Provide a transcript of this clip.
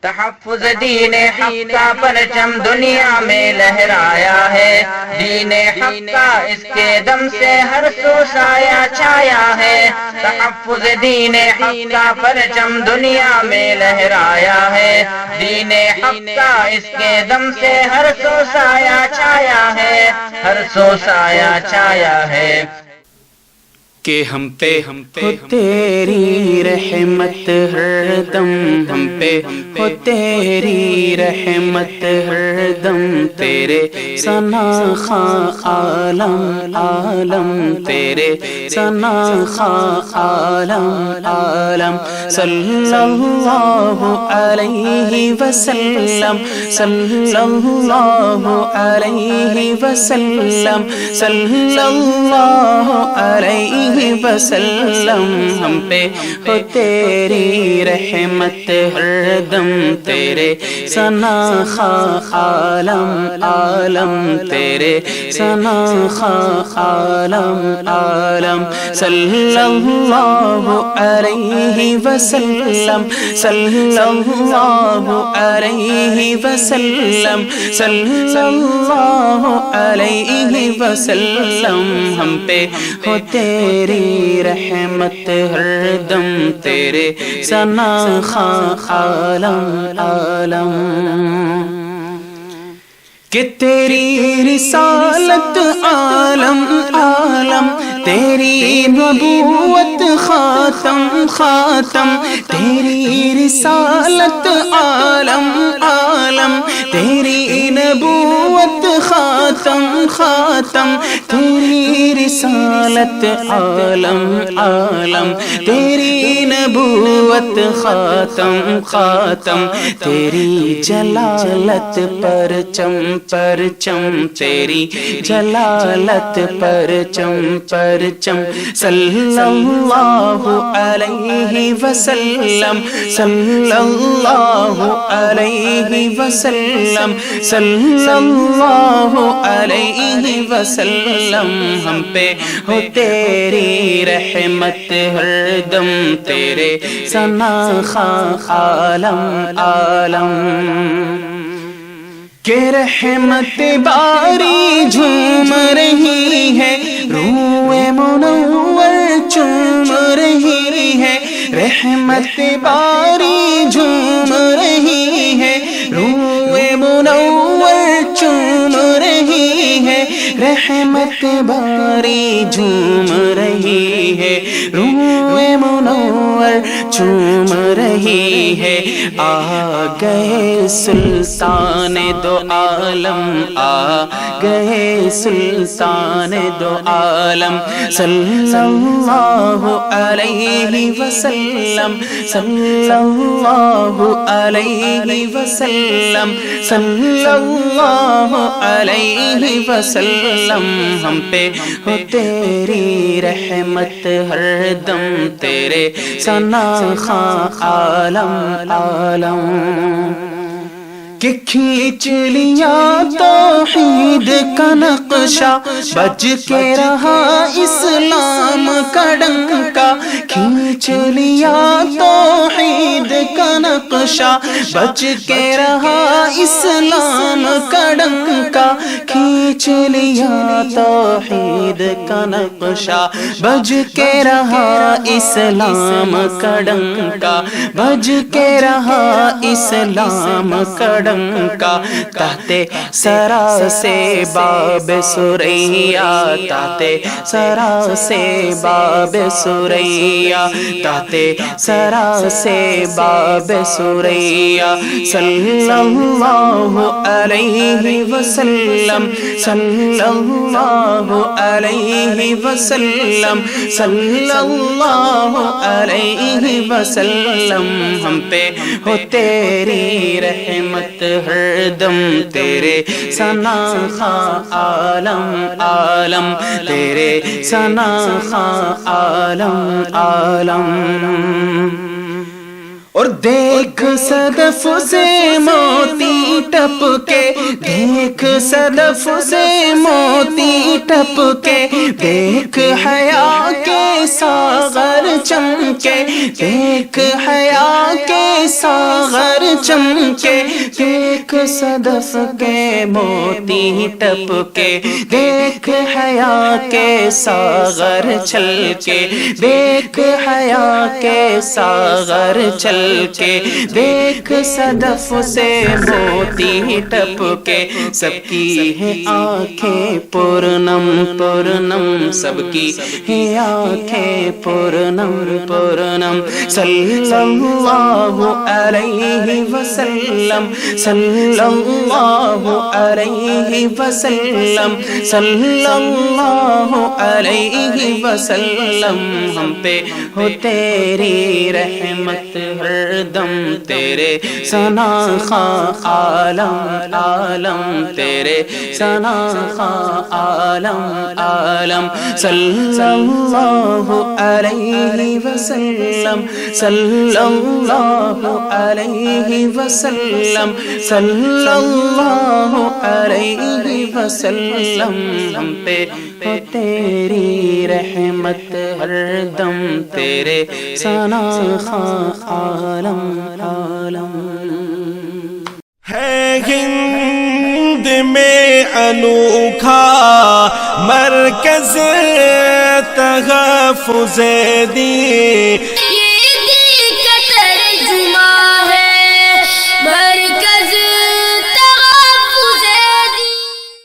تحفظ دین حق کا پرچم دنیا میں لہرایا ہے، دین حق کا اس کے دم سے ہر سو سایہ چھایا ہے۔ تحفظ دین حق کا پرچم دنیا میں لہرایا ہے، دین حق کا اس کے دم سے ہر سو سایہ چھایا ہے، ہر سو سایہ چھایا ہے۔ کہ ہم پہ ہو تیری رحمت ہر دم، ہم پہ ہو تیری رحمت ہر دم، تیرے ثنا خواں عالم عالم، تیرے ثنا خواں عالم عالم، صلی اللہ علیہ وسلم، صلی اللہ علیہ وسلم، صلی اللہ علیہ وسلم، ہم پہ ہو تیری رحمت ہر دم، تیرے ثنا خواں عالم عالم، تیرے ثنا خواں عالم عالم، صلی اللہ علیہ وسلم، صلی اللہ علیہ وسلم، صلی اللہ علیہ وسلم، ہم پہ ہو تیری رحمت ہر دم، تیرے ثنا خواں عالم عالم، کہ تیری رسالت عالم عالم، تیری نبوت خاتم خاتم، تیری رسالت عالم عالم، تیری نبوت خاتم خاتم، تیری رسالت عالم عالم، تیری نبوت خاتم خاتم، تیری جلالت پرچم پرچم، تیری جلالت پرچم پرچم، صلی اللہ علیہ وسلم، صلی اللہ علیہ وسلم، صلی اللہ علیہ وسلم، ہم پہ ہو تیری رحمت ہر دم، تیرے ثنا خواں عالم عالم، کہ رحمت باری جھوم رہی ہے، روح منور چوم رہی ہے، رحمت باری جھوم رہی ہے، روح منور چوم رہی ہے، رحمت باری جھوم رہی ہے، روح منور چوم رہی ہے، آ گئے سلطان دو عالم، آ گئے سلطان دو عالم، صلی اللہ علیہ وسلم، صلی اللہ علیہ وسلم، صلی اللہ علیہ وسلم، ہم پہ ہو تیری رحمت ہر دم، تیرے ثنا خواں عالم عالم، کہ کھینچ لیا توحید کا نقشہ، بج کے رہا اسلام کا ڈنکا، کھینچ لیا توحید کا نقشہ، بج کے رہا اسلام کا ڈنکا، کھینچ لیا توحید کا نقشہ، بج کے رہا اسلام کا ڈنکا، بج کے رہا اسلام کا ڈنکا، تحت سرا سے باب سریا، تحت سرا سے باب سریا، تحت سرا سے باب سریا، صلی اللہ علیہ وسلم، صلی اللہ علیہ وسلم، صلی اللہ علیہ وسلم، ہم پہ ہو تیری رحمت ہر دم، تیرے ثنا خواں عالم عالم، تیرے ثنا خواں عالم عالم، اور دیکھ صدف سے موتی ٹپ کے، دیکھ صدف سے موتی ٹپ کے، دیکھ حیا کے ساغر چمکے، دیکھ حیا کے ساغر چمکے، دیکھ صدف کے موتی ٹپ کے، دیکھ حیا کے ساغر چھلکے، دیکھ حیا کے ساغر چھلکے، دیکھ صدف سے موتی ٹپ کے، سب کی ہے آنکھیں پورنم پورنم، سب کی ہے آنکھیں پورنم پورنم، صلی اللہ علیہ وسلم، صلی اللہ علیہ وسلم، صلی اللہ علیہ وسلم، ہم پہ ہو تیری رحمت ہر دم، تیرے ثنا خواہ عالم عالم، تیرے ثنا خواہ عالم عالم، صلی اللہ علیہ وسلم، صلی اللہ علیہ وسلم، صلی اللہ علیہ وسلم، ہم پہ ہو تیری رحمت ہر دم، تیرے ثنا خواہ عالم عالم۔ ہے ہند میں انوکھا مرکز تحفظ دین،